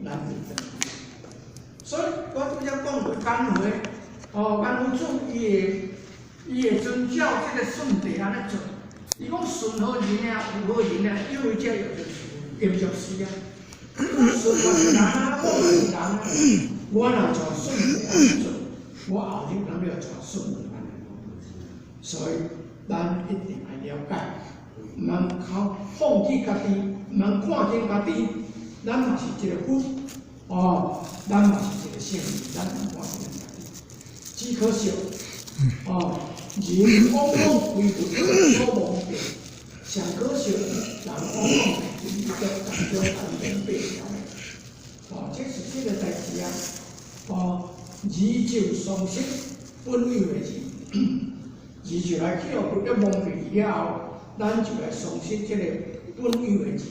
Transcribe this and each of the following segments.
咱袂得。所以我拄则讲过干会，干夫子伊会遵照这个顺序安尼做。伊讲顺好人啊，有好人啊，因为这有就是严重事啊。顺是人啊，好是人啊，我若做顺序安尼做，我后日人要做顺序安尼。所以咱一定要了解，唔通靠放弃家己，唔通看见家己，咱嘛是一个分，咱嘛是一个性命，咱唔看见家己。只可惜，人往往为着所忘记，上可惜，人往往为着感情安变白条的。这是这个代志啊。字就双失，本有的字，字就来去了，一忘记了后，咱就来双失这个本有的字。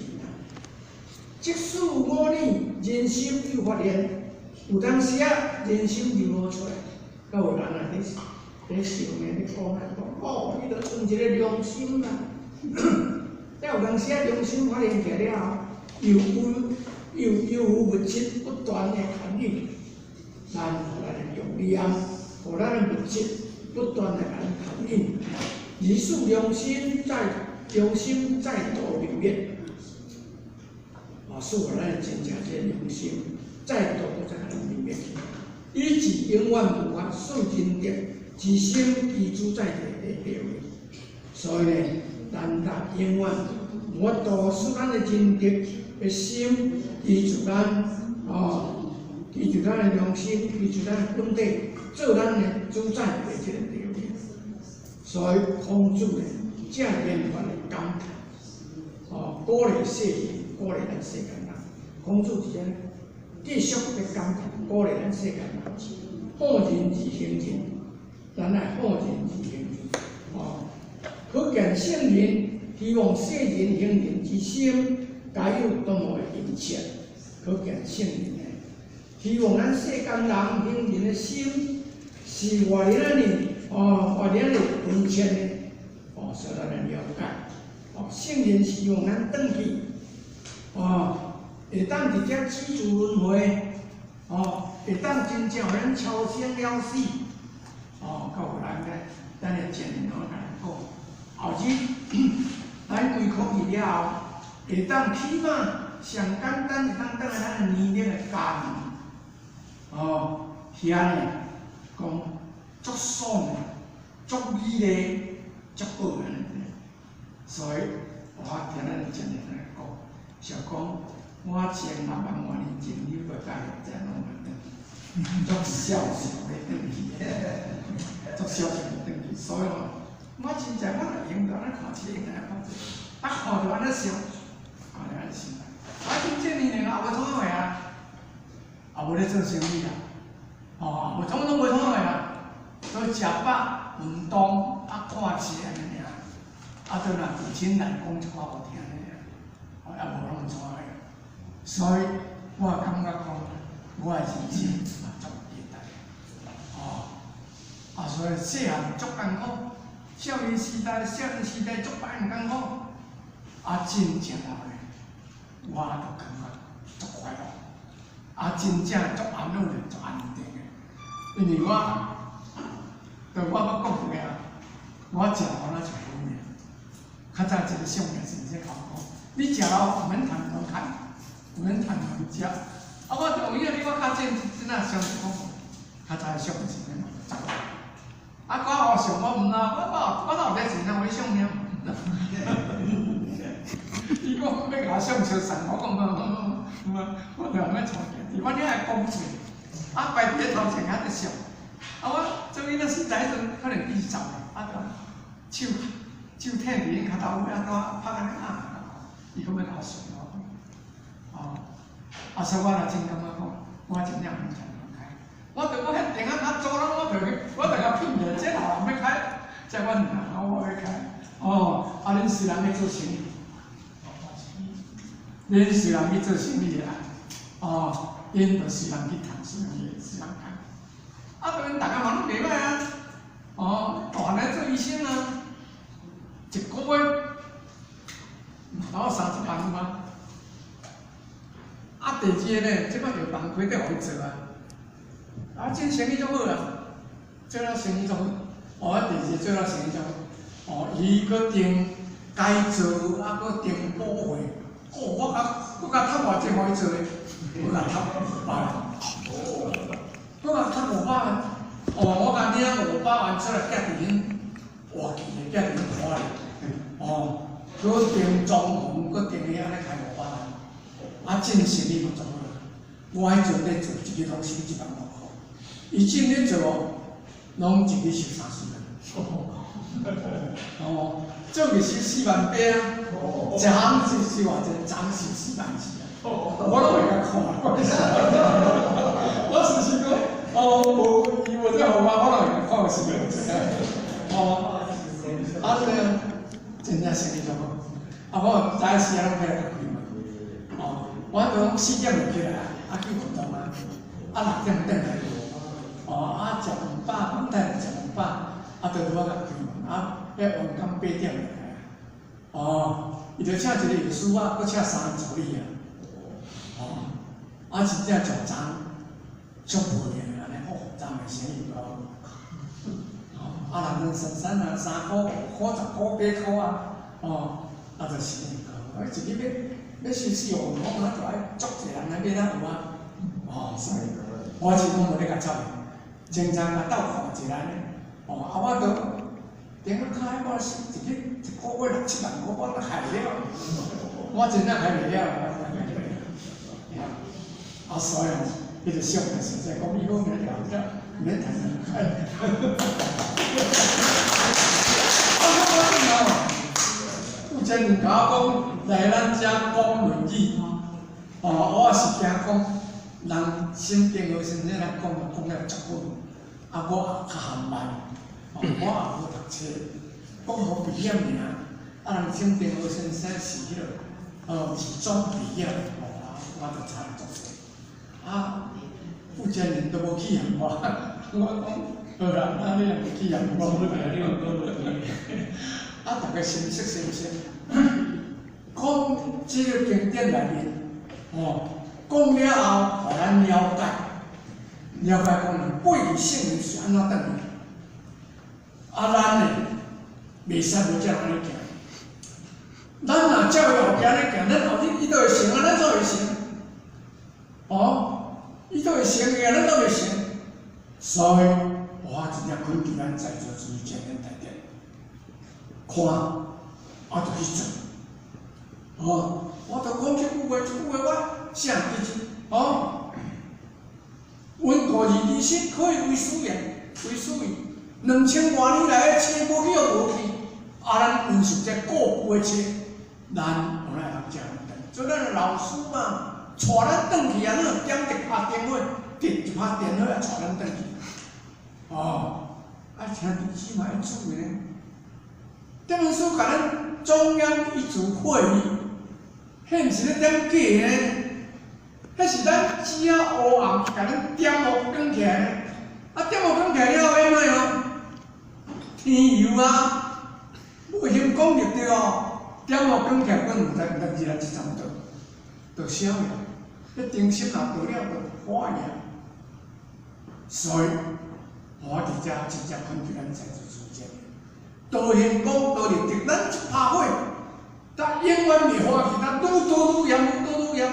即使我呢人心有发现，有当时人心流露出来，甲有人啊咧想的咧讲你著存一个良心啦。但有当时良心发现起来了后，又有物质不断的感应，咱互咱的用念，互咱的物质不断的感应，于是良心再度流灭。使我咱增加这良心，再度在咱里面，以至永远无法受真德，自心居住在地地位。所以呢，咱永远无法度使咱的真德的心居住咱居住咱的良心，居住咱的本体，做咱的主宰的这个地位。所以孔子呢，正言法的感叹，鼓励世人。鼓励咱世间人，孔子是安继续的感叹，鼓励咱世间人，好人而行人，咱来好人而行人。可见圣人希望世人行人之心，该有多么的殷切。可见圣人呢，希望咱世间人行人的心是外人的殷切的，使咱来了解。圣人希望咱转去。会当伫遮起自轮回，会当真正互咱超生了死，到有咱的前头来讲，后日咱归科去了后，会当起码上简单是当来咱的年龄的家庭，遐呢讲足爽的、足美丽、足好的，所以我今日真正来讲。想讲，我前6万年前，你个家己在弄个足小小的转去，足小小的转去，所以我真正我来用到咱看这个来看，看着安尼想，安尼想，真正年龄也无创啥啊，也无咧做生意啊，无统袂创啥，都食饱、运动、看书安尼尔，都若父亲来讲一话好听的。也无拢怎个，所以我感觉讲，我的人生嘛足简单，所以细汉足艰苦，少年时代足艰苦，真正后咧，我就感觉足快乐，真正足安乐的、足安定的，因为我要讲过啊，我食完了就好命，较早一个上面是这考讲。你食了免谈同看，免谈同食。我同意你我较真上讲，较早上是咩嘛？我上我唔啦，我哪有在钱啊？我上了。伊讲要甲我上车上，我讲我就安尼创见，我你爱讲出，摆伫咧头前仔在上，我做伊那实在阵可能20手，手挺伫伊脚头尾拍安尼伊讲要甲我算所以我就真感觉讲，我真正很想开。我迄电话做了，我就甲骗着，这人要开，这我唔通，我要开。恁虽然要做生意，恁虽然要做生意因就虽然去谈生意，虽然谈。对，大家嘛拢袂歹大汉来做医生一个月。30万嘛，啊，第二个呢，即摆就放开得互伊做啊，啊，这生意足好啊，做了生意足好。哦，第二做了生意足好。哦，伊搁定改造，啊，搁定补货。哦，我甲趁偌济互伊做咧，我甲趁500万。我甲趁500万。哦，我甲领500万出来，寄伫恁活期的，寄伫恁花咧。哦，搁定装潢，搁定个安尼开500万。啊，真生意嘛足好。我迄阵咧做，一日拢收1万多块。伊真咧做，拢一日收30万。哦，做个收4万八啊，一项收偌济，昨收4万4啊。我拢会甲看，我是讲，哦，无伊无这号码，我拢会甲看是袂错。哦，啊，这个真正生意足好。啊，我早时啊拢起来甲开嘛。哦，我拢4点就起来，啊去运动啊，6点转来。哦，啊食饭饱，饭台食饭饱，啊，就拄仔甲开嘛。啊，迄晚间8点就来。哦，伊就请一个药师啊，搁请3个助理啊。哦，啊，真正上昨足无闲安尼，哦，昨个生意好。哦，啊，人生啊，3块、5块、10块、8块啊，哦，啊，就生意好。啊，一日要收4、5万，啊，就爱足济人来买咱有啊。哦，所以我是讲无咧甲插的，经常甲斗看一下呢。哦，啊，我都顶个开我是一日1个月6、7万，我都害袂了。我真正害袂了。啊，所以迄个上个实在讲，以后免聊这，免谈了。有真人甲我讲来咱遮讲论语，哦，我是惊讲人心定好先生来讲了足好，啊，我也较含慢，哦，我也无读册，讲好毕业尔，啊，人心定好先生是迄个二中毕业，哦，我就差足济。啊，负责人都无起人我，我讲好啦，啊你若无起人我，啊大家先识先识，讲即个经典内面，哦，讲了后，互咱了解讲人过去圣人是安怎等去，啊咱呢，袂使无照安尼行，咱若照伊后壁安尼行，咱后日伊都会成啊，咱怎会成？哦，伊都会成个，咱都袂成，所以我真正恳求咱在座诸位前面大家看，啊，就去做。哦，我就讲这句话，我写记住。哦，温故而知新，可以为史言，为史语。2000多年来，车无去又无去，啊，咱运输这过步的车，咱本来通食稳当，做咱的老师嘛。带咱转去啊！你若点一拍电话，直一拍电话啊，带咱转去。哦，啊，听历史嘛要注意呢。电文书甲咱中央一组会议，迄毋是咧点假呢？迄是咱只啊黑暗，甲咱点火卷起来。啊，点火卷起来了后，安怎样？天油啊！不行讲入对哦，点火卷起来，阮毋知2来1站就烧了。迄灯芯若倒了，就坏呀。所以，我伫遮真正恳求咱在座诸位，道行讲道立德，咱一拍火，但永远袂欢喜，咱愈多愈严，愈多愈严。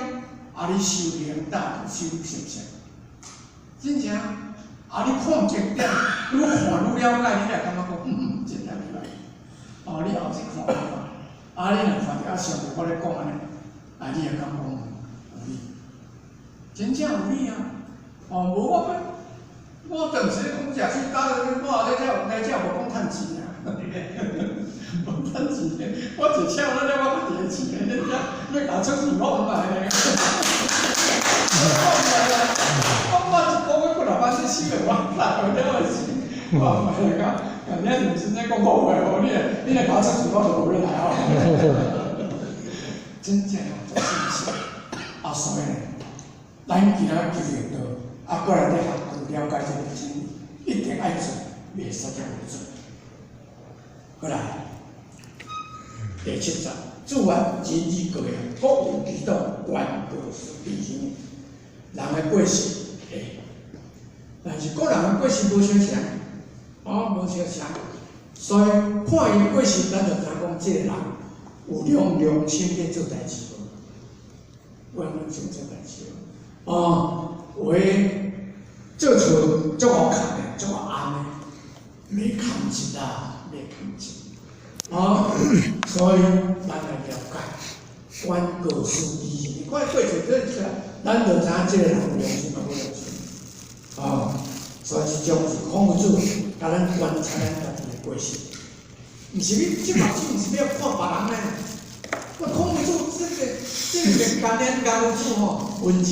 啊，你修行大，修成成，真正啊，你看经典，愈看愈了解，你来感觉讲，真正厉害。哦，你后去看看，啊，你若发觉啊，上帝我咧讲安尼，啊，你会感觉讲。真正有理啊！哦，无我当时讲食水打了，我来这无讲趁钱啊，无趁钱，我一车我了我家己的钱，你要搞出事我唔来咧。我一个月过640个，我来我了钱，我唔来讲，人家唔是在讲我话哦，你来搞出事我就无来哦。真正做事情啊，所以。咱今仔求学道，啊，过来咧学道了解这个真理，一定爱做，袂使叫袂做。过来，第7章，自然人之各样，各有其道，原各殊必行。人的过失会，但是个人的过失无相像，无相像，所以看伊过失，咱就知讲这个人有良心在做代志无，有良心做代志无。有诶做厝足好看的，足好暗的，没看起啦，没看起。所以咱来了解，原各殊必行。你看过去这个，咱就知影这个人有良心无良心。所以是种是孔夫子，甲咱观察咱家己的过失。毋是你即目睭，毋是要看别人的。我孔夫子这个干练功夫吼，文人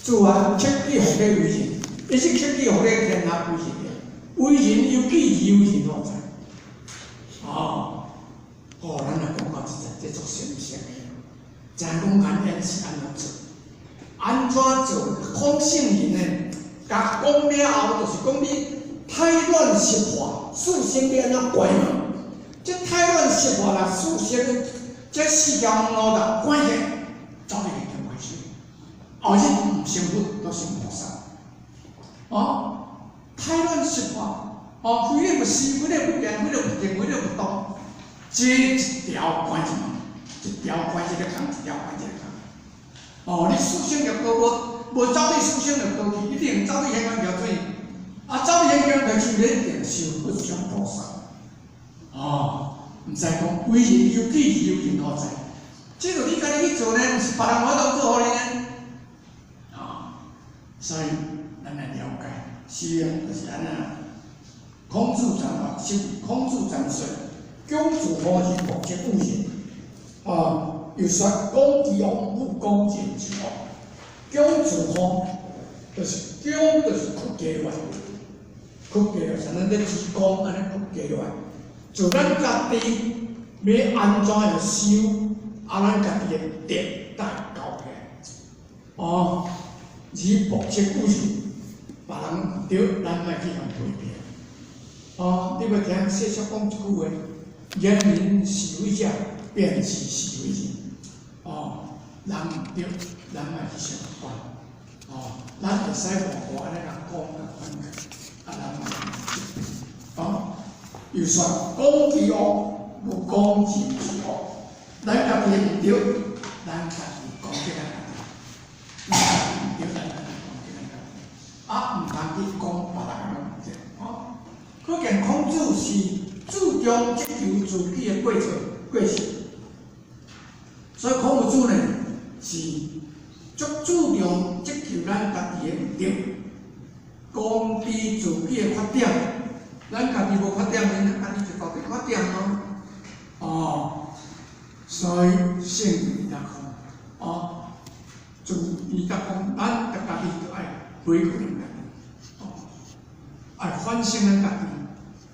自然刻意互咧为人，伊是刻意互咧天下为人的。为人有己有人好在。咱来讲到这做神仙的，真讲咱演是安怎做？安怎做？孔圣人呢？甲讲了后，就是讲你太乱习化，事先要安怎改嘛？这太乱习化啦，事先这四条路啦，改起，早就已经改起。后日唔成佛，都成菩萨。太乱习化，非了不是，非了不变，非了不定，非了不动。这一条关一嘛，一条关一个空，一条关一个空。你思想入道无走你思想入道去，一定走你现光桥水。走你现光桥水，你一定受不上菩萨。毋知讲为人有己有人好在，这个你家己去做呢，毋是别人法度做互你呢。所以咱来了解，是就是安那。孔子讲话，孔子讲说。公主何以博结故人？又说公其王不公见其王。公主何就是公就是屈家来，屈家来，像咱咧职工安尼屈家来，就咱家己要安怎样修，咱家己的德带教起来。以博结故人，别人对咱莫去互批评。你要听谢叔讲一句话。言民是为者，辩是为人。人唔对，咱莫去相反。咱会使活安尼甲讲甲分开，咱莫。又说讲其恶，不讲其恶。咱家己唔对，咱家己讲起来。咱家己唔对，咱家己讲起来。唔通去讲别人唔对。可见孔子是。注重追求自己的过失，所以孔夫子呢是足注重追求咱家己的唔对，降低自己的缺点。咱家己无缺点，咱家己就搞点缺点咯。所以圣人来讲，就伊甲讲，咱家己就爱回归咱家己，爱反省咱家己。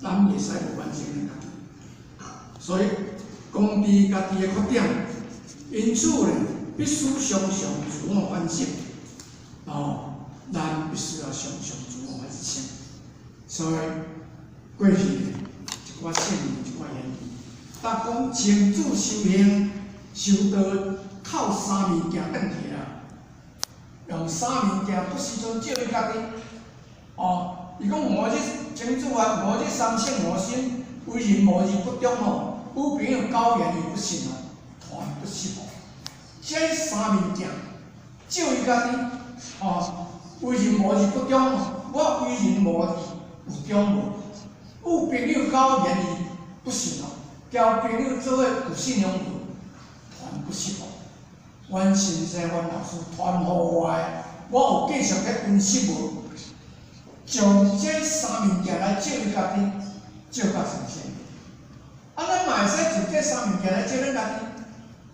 咱袂使无反省咱家己，所以降低家己的缺点，因此呢，必须常常自我反省。咱必须要常常自我反省。所以过去一寡圣人一寡言语，但讲清主修行修道靠三物件转去啦，用三物件不时阵照伊家己。伊讲无这清主啊，无这三性无心，为人无义不忠哦，有朋友高言而不信哦，团不失哦。这三物件，照伊家己为人无义不忠哦，我为人无义有忠无？有朋友高言而不信哦，交朋友做伙有信用无？团不失哦。阮先生、阮老师团互我的，我有继续咧温习无？从这三物件来照伊家己，照甲神仙。咱嘛会使从这三物件来照咱家己，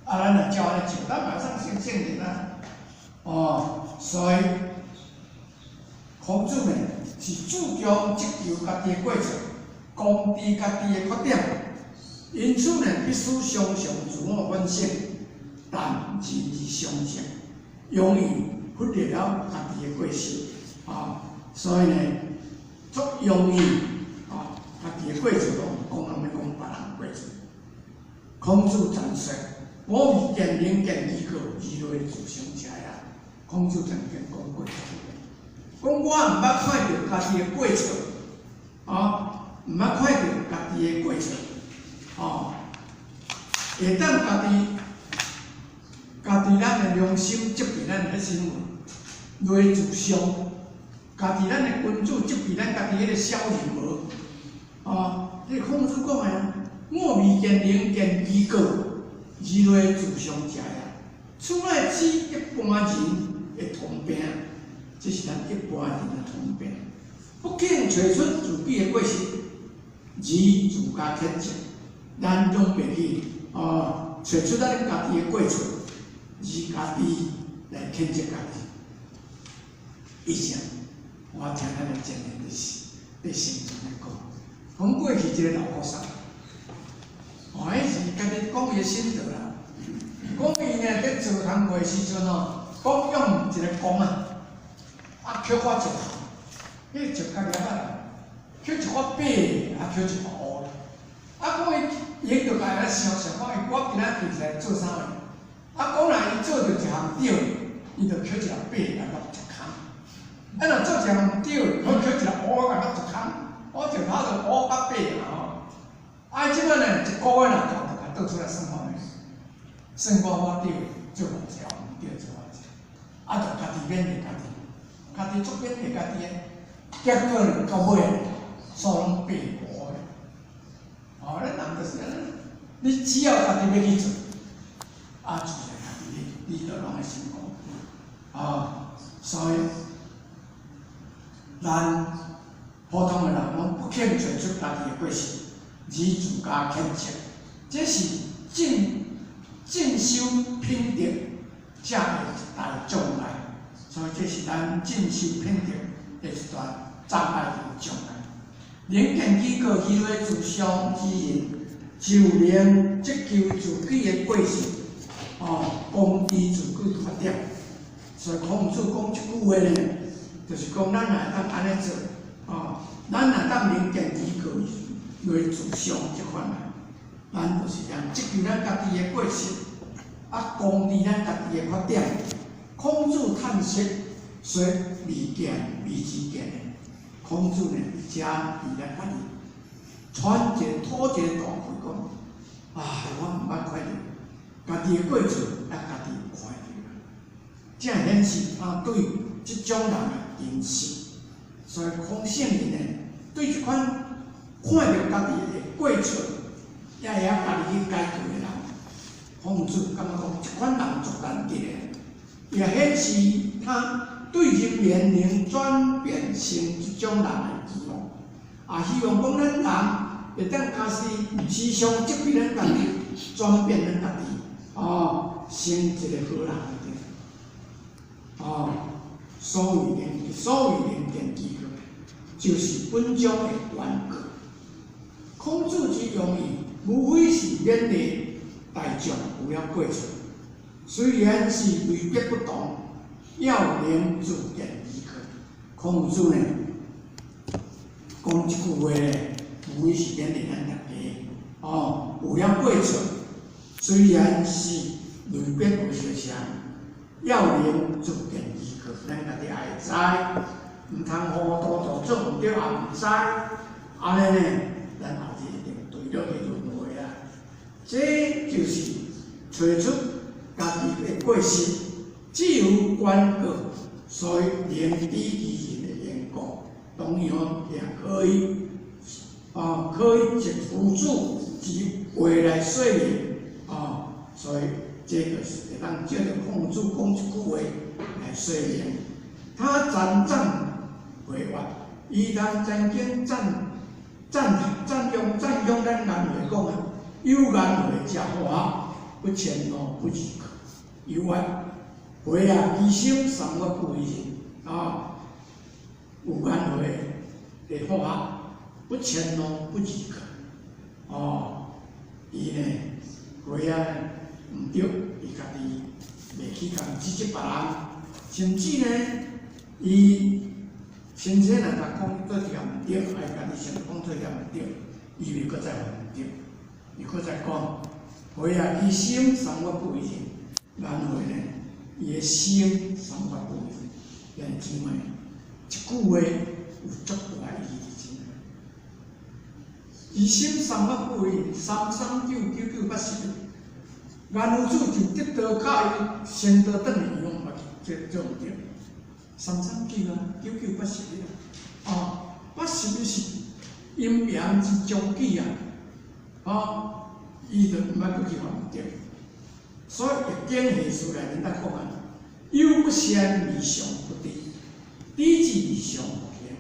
咱来照安尼照，咱马上成圣人啊。所以孔子呢是注重追求家己的过错，降低家己的缺点，因此呢必须常常自我反省，但人之常情，容易忽略了家己的过失所以呢，足容易家己的过错拢讲人要讲别人过错。孔子赞说：我未见人见伊个，如来自相者也。孔子曾经讲过，讲我毋捌看到家己的过错，毋捌看到家己的过错，会当家己咱的良心责备咱的新闻，来自相，家己咱的君主责备咱家己迄个小人无，这孔子讲的，我未见人见伊个，如来自相者也。此乃指一般人的通病，这是咱一般人的通病。不肯找出自己的过失，而自家谴责，咱总袂去找出咱家己的过错，而家己来谴责家己。以前我听咱的前人在心中来讲过去一个老和尚，迄是家己讲伊的心得啦。讲伊呢在做工课时阵讲用一个弓捡我一头，迄就较厉害，捡一块白，捡一块乌。讲伊就家己想讲，我今仔日是来做啥物？讲若伊做着一项对，伊就捡一个白来落一空。若做一项对，佢捡一个乌来落一空，我就跑到乌甲白即摆呢一个月若就甲倒出来算看咧，算我对做偌济，毋对做偌济，就家己勉励家己。家己足勉励家己诶，结果到尾所拢白无诶。咱人就是安尼，你只要家己要去做，自然家己你就拢会成功。所以咱普通诶人拢不肯找出家己诶过失，而自家谴责，这是进修品德，才会一大障碍。所以这是咱进修品德的一段障碍的障碍。人见己过，如来自相之人，就能接求自己的过失，攻击自己缺点。所以孔子讲一句话呢，就是讲咱若当安尼做，咱若当人见己过，如来自相这款咱就是通接求咱家己的过失，攻击咱家己的缺点。孔子叹息说：“未见未知见的。”孔子呢，遮伊来家己喘一个吐一个大气讲：“我毋捌看到家己的过错，家己有看到。”这显示他对即种人的认识。所以孔圣人呢，对即款看到家己的过错，也会家己去解决的人，孔子感觉讲即款人足难得的。也显示他对人能转变成一种人的希望，希望讲咱人会当开始时常责备咱家己，转变咱家己，成一个好人所谓人见己过，就是本种的原果。孔子之用意，无非是勉励大众有了过错。虽然是类别不同，要能自见即可。孔子呢，讲一句话呢，无非是勉励咱大家，有了过错，虽然是类别不相像，要能自见即可。咱家己也会知，毋通糊糊涂涂做毋对，也毋知，安尼呢，咱后日一定对了去轮回啦。这就是找出家己的过失，只有关过，所以能知其人的缘故，同样也可以藉辅助及未来说明所以这个是会当借着孔子讲一句话来说明。他赞赞回话，伊当曾经赞扬咱颜回讲有颜回之话，不前路不及可。有啊，回其心尚我不为人有颜回的话，不前路不及可。伊呢回毋对，伊家己袂去甲指责别人，甚至呢，伊先生若讲做一件毋对，家己先讲做一件毋对，伊袂搁再犯毋对，伊搁再讲。会啊，伊心生活不一定，然后呢，伊的心生活不一定，兄弟姊妹，一句话有足大意义真诶。伊心生活不一定，3399980，原有主就得到靠伊先得等于用嘛，这唔对，339啊，9980啊，哦，80是阴阳之中气啊，哦。 伊就毋捌搁去犯着，所以易经系数内面咱讲啊，忧不善，离祥不低，低至离祥不平，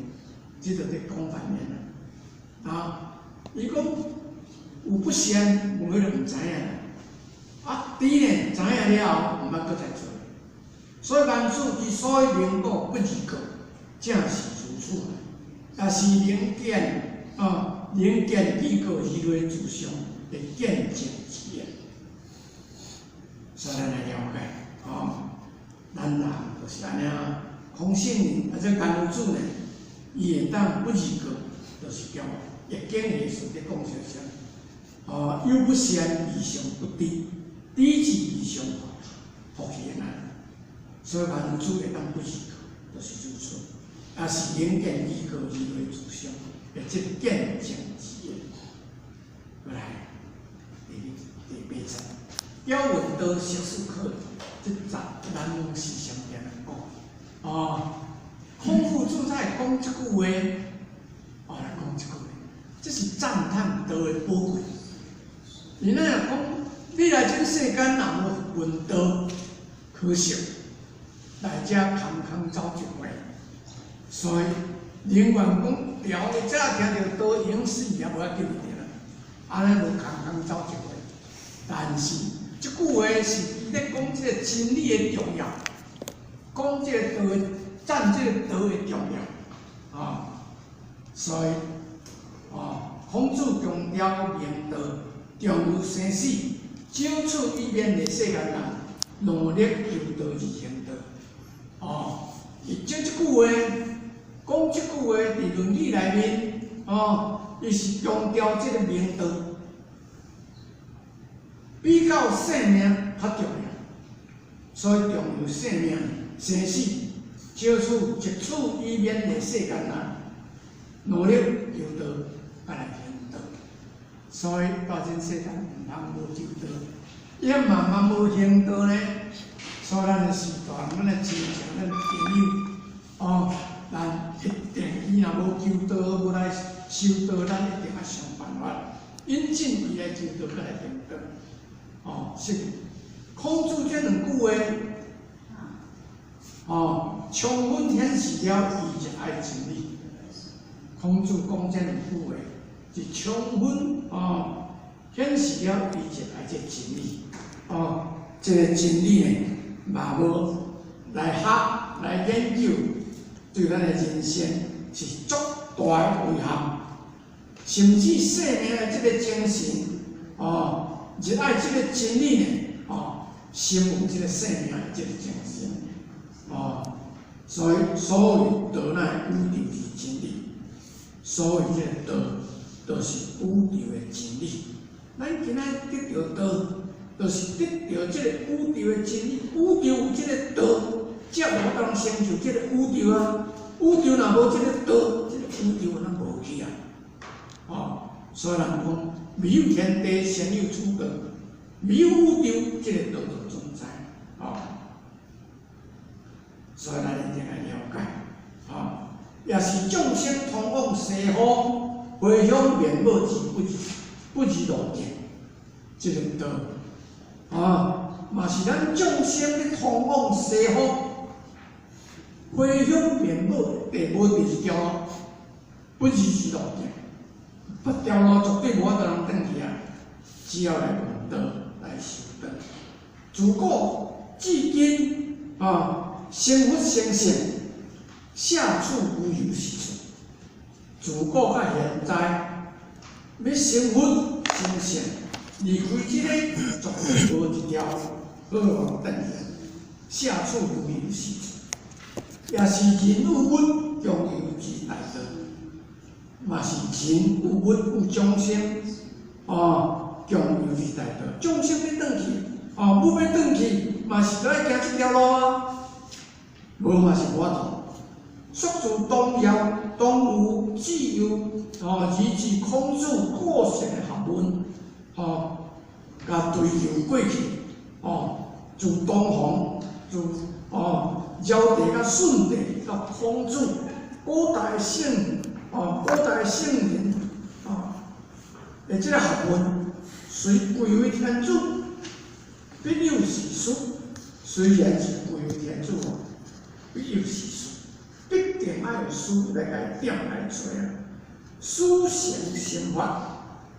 即就在讲反面啦。啊，伊讲有不善，无迄个毋知影啦。啊，低呢知影了后，毋捌搁再做。所以万事之所以灵果不易过，正是如此。但是灵见啊，灵见易过，以类自上。 会见证之言，所以咱来了解，哦，咱人就是安尼啊。空性呢，或者干有主呢，伊会当不易过，就是叫易经艺术的讲啥啥。哦，忧不善，离祥不低，低至离祥福气难。所以干有主会当不易过，就是如此。也是灵见易过，以类自上，会即见证之言。过来。 第8章，要闻道，学术课，这咱拢是上边来讲。哦，空腹主宰讲这句话，哦来讲这句话，这是赞叹道的宝贵。你那讲，你来这世间若无闻道，可惜来遮空空走一回。所以，宁愿讲调的早听到道永死也无要紧的啦，安尼就空空走一回。 但是，这句话是咧讲这个真理的重要，讲这个道的赞这个道的重要啊。所以啊，孔子强调明道，重于生死，少处以免的世间人努力求道而行道。哦，伊这句话，讲这句话伫《论语》内面，哦，伊是强调这个明道。 比较性命较重要，所以重于性命、生死，少处一处以免的世间人，努力求道，来行道。所以到这世间唔通无求道，也慢慢无行道呢。所以咱的时代，咱的亲情、咱的朋友，哦，咱一定伊若无求道，无来修道，咱一定要想办法，引进伊来求道，来行道。 哦，是孔子这两句话，哦，充分显示了伊热爱真理。孔子讲这两句话，是充分哦显示了伊热爱这真理。哦，这个真理呢，嘛无来学来研究，对咱的人生是足大的危害，甚至生命的这个精神，哦。 热爱这个真理呢，哦，心有这个生命的这个精神，哦，所以所谓道乃宇宙之真理，所谓这个道，就是宇宙的真理。咱今仔得到道，就是得到这个宇宙的真理。宇宙有这个道，才有可能成就这个宇宙啊。宇宙若无这个道，这个宇宙咱无去啊。哦，所以人讲。 未有天地，先有初道；未有宇宙，这个道就存在。哦，所以咱一定来了解。哦，也是众生通往西方，回向面目之不如路径，这个道。啊，嘛是咱众生咧通往西方，回向面目第无第二条，不如路径。 不条路绝对无法度通转去啊！只要来闻道来修道，自古至今啊，生佛生性，下处无有是处。自古到现在，要生佛生性，离开这个绝对无一条好路转去，下处无有是处。也是人有物，共有之大道。 嘛是人有物有众生，哦，共有之大道，众生要转去，哦，不要转去，嘛是要行这条路啊，无嘛是无度。宿住东尧，东吴既有，哦，以至孔子过世的学问，哦，甲追求过去，哦，自东方，自尧帝甲舜帝甲孔子，古代圣，古代圣人，的这个学问，虽归为天主，必有是书。虽然是归为天主，必有是书，必定要有书来甲点来做啊。书成生法，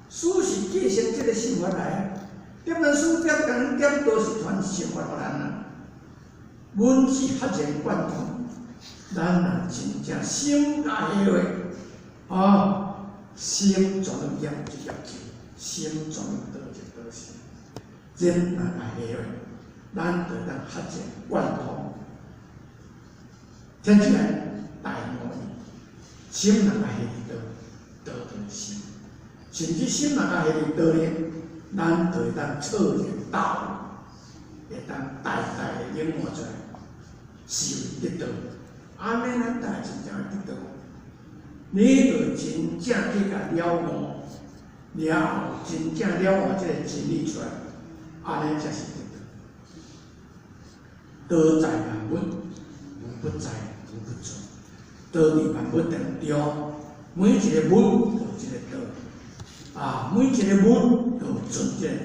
书是继承这个生法来。点咱书点工点都是传生法互咱啊。文字发然贯通，咱若真正心大话，心全业就业就，心全道就道心。人若来下话，咱就当发展贯通。听起来大无义，心若来下道，道就心。甚至心若来下道咧，咱就会当测验道路，会当代代的演化出来，是得道。安尼咱大真正会得道。你就真正去甲了悟，了后真正了悟这个真理出来，安尼才是得道。道在万物，无不在，无不存。道伫万物当中，每一个物都有一个道，每一个物都有存这个道。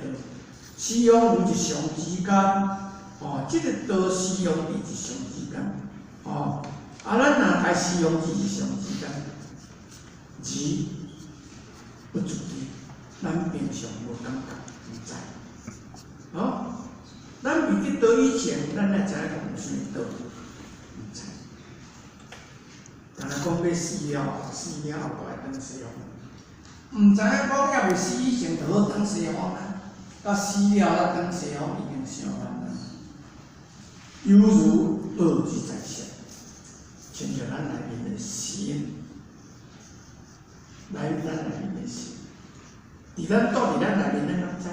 使用有一项之间，这个道使用伫一项之间，咱若爱使用伫一项之间。字不注意，咱平常无感觉，唔知。咱未得道以前，咱也知影讲是道，唔知。但系讲要死了后，死了后就会当西方。唔知影讲也未死以前就好当西方啊，到死了咱当西方已经上难了。犹如道之在身，亲像咱内面的心。来咱内面的心，伫咱住伫咱内面，咱敢知？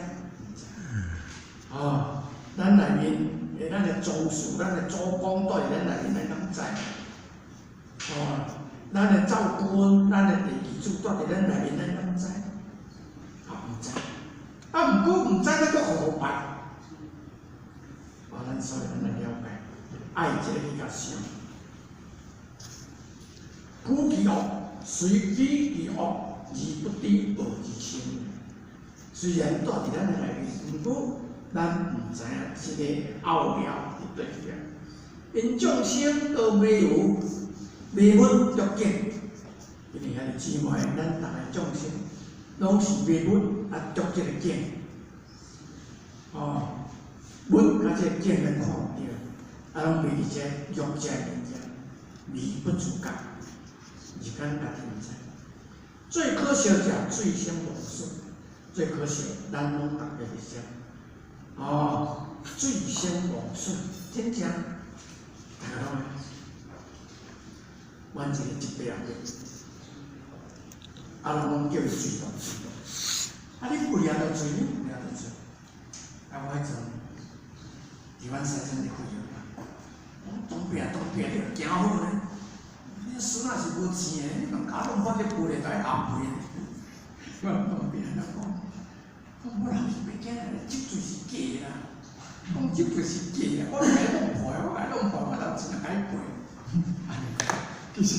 咱内面咱的宗祠、咱的祖公住伫咱内面，咱敢知？咱的灶君、咱的地基主住伫咱内面，咱敢知？唔知。毋过唔知，咱阁何办？咱所以咱来了解，爱这个去甲想，古其恶。随机而恶，而不知道之心。虽然住伫咱的内面，不过咱唔知影这个奥妙伫对边。因众生都未有未闻得见，因为遐姊妹，咱逐个众生拢是未闻得这个见。闻这个见咱看唔到，拢袂伫这欲界面前，迷不自觉。是咱家己唔知，最可笑者醉生梦死，最可笑，咱拢大家会晓。醉生梦死，真正，大家拢会，阮一个疾病个，人拢叫伊醉动醉动，你不了就醉，你不了就醉，我迄阵，伫阮西村伫开药嘛，当兵着惊好咧。你孙若是无钱诶，你讲家拢发个背咧，在后背咧。我当兵人讲，我人是要惊咧，这罪是假啦。讲这罪是假啦，我来弄破，我来弄破，我当真来背。其实，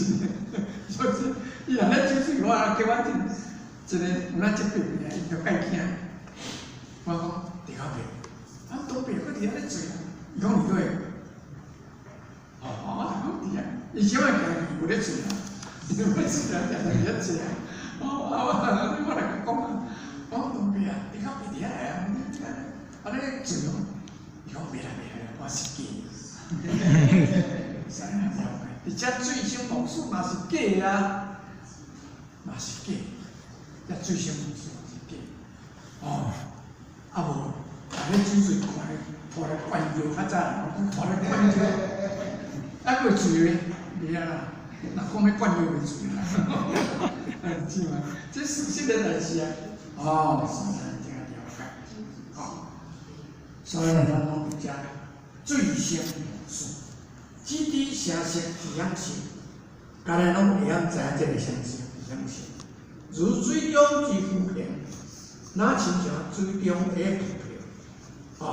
就是伊若咧酒醉，我叫我一个有咱这边咧，伊就介惊。我讲伫后边，当兵我伫遐咧醉啊，伊讲你对。我讲伫啊。以前我行有咧做啊，有咧做啊，常常咧做啊。我来讲啊，我当兵啊，你讲别伫遐来啊，咧做咯。伊讲袂啦，我是假。使啊了解，而且醉生梦死嘛是假啊，嘛是假，这醉生梦死嘛是假。无，咧酒醉看咧，拖咧灌药较早，拖咧灌药，袂醉咧。袂啊啦，若讲要灌药袂醉啦，知嘛？这事实的代志啊，是咱这个了解。所以呢，咱拢有遮最先数，几滴声色一样性，家咱拢会晓知影这个声色一样性。如水中之浮萍，那亲像水中的浮萍，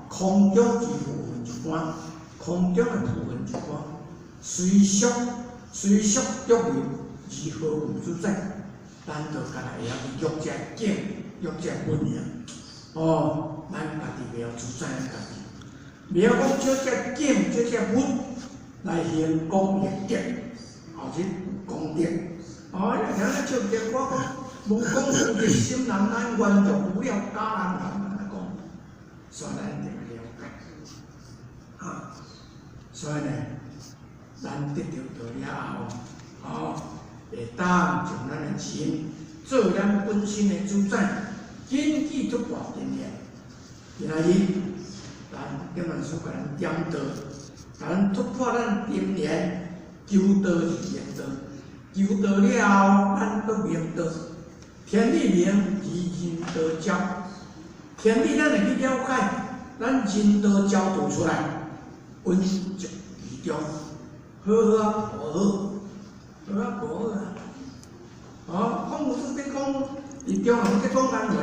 空中之浮云一般，空中的浮云一般，随俗逐流，如何无主宰？咱就家来会晓去约这景，约这温尔。咱家己袂晓主宰咱家己，袂晓讲借这景，借这温来行功立德，后日有功德。你听咱唱这歌讲，无功无德心难安，愿着无了家人难讲，所以咱一定要了解。所以呢，咱得到了后，会当将咱的钱做咱本身的主宰。经济突破点点，今仔日咱点文书甲咱点道，甲咱突破咱点点，求道是言道，求道了后，咱搁明道，天理明，人道教，天理咱会去了解，咱人道教导出来，温习其中，好啊，无好，好啊，无好啊，孔子在讲。伊中行在讲咱话，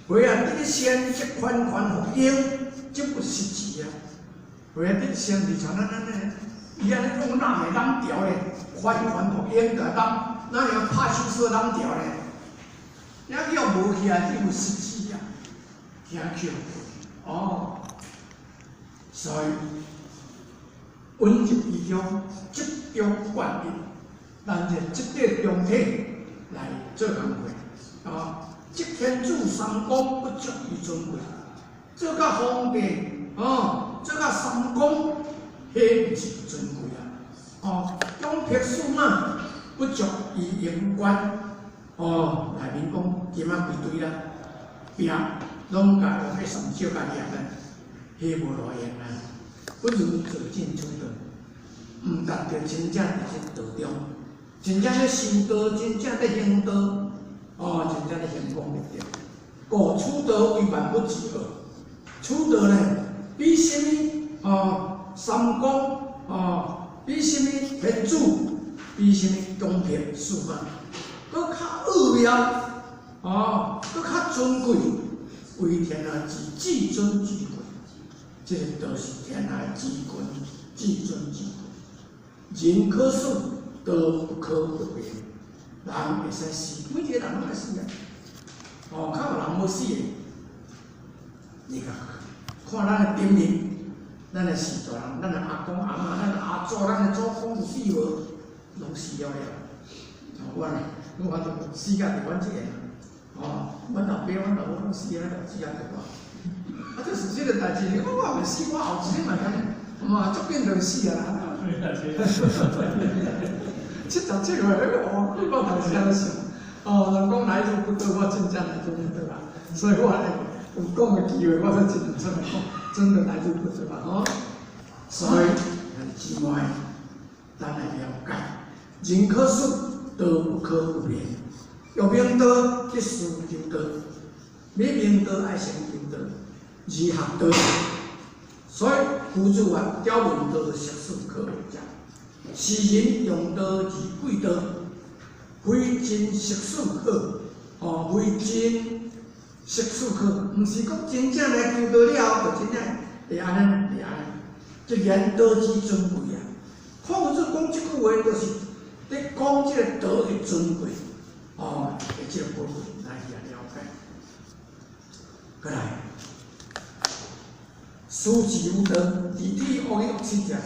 话得先即款福音，即不实际啊！话得先是像咱呢，伊安尼讲哪会揽调咧？款福音个揽，哪样拍手说揽调咧？也叫无起来，即不实际啊！听叫所以稳入其中，集中管理，咱就集个中体来做工课。即天主三公不足以尊贵，做较方便，做较三公，迄毋是不尊贵啊！讲ภิ数嘛，不足以言官，内面讲今仔规堆啦，病拢甲用迄上少甲念咧，迄无路用啊！不如自尽出道，毋达到真正伫即道中，真正咧修道，真正咧行道。真正咧行功立德，故处道为万不及合。处道呢，比什么三公比什么天主，比什么公平数嘛，搁较奥妙搁较尊贵，为天下之至尊至贵。这个都是天下之君，至尊至贵。人可数，道不可不变。人会使死，每一个人拢会死啊！较有人要死的，你看咱的顶面，咱的时代人，咱的阿公阿妈，咱的阿祖，咱的祖公有死无？拢死了了。阮就死甲伫阮这个阮老爸、阮老母拢死了，死啊对吧？这是这个代志，我袂死，我后生嘛，足紧就死啊啦。77岁了，我头先想，人讲来日不多，我真正来日不多啦，所以我有讲的机会，我才真出来讲，真的来日不多啦，所以之外，咱来了解，人可数，道不可不变，要明道必须求道，要明道爱先求道，二学道，所以夫子话，教文道，学术可讲。世人用道而贵道，非真实术好，非真实术好，毋是讲真正来求道了，就真正会安尼，即言道之尊贵啊！孔子讲即句话，就是咧讲即个道的尊贵，的即个部分来了解。过来，书之有道，弟弟恶欲七者。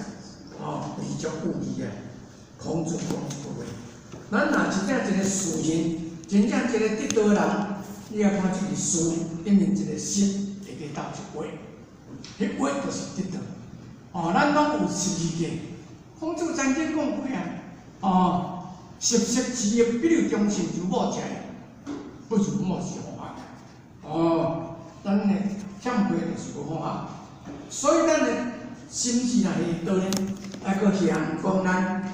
为足有义啊！孔子讲一句话，咱若真正一个士人，真正一个得道人，你要看这个书里面一个心会去斗一话，迄话就是得道。咱拢有12个。孔子曾经讲过食色之欲，比如忠信如某食，不如莫是好咱呢欠缺就是无好所以咱呢。心智若是道呢，还阁向讲咱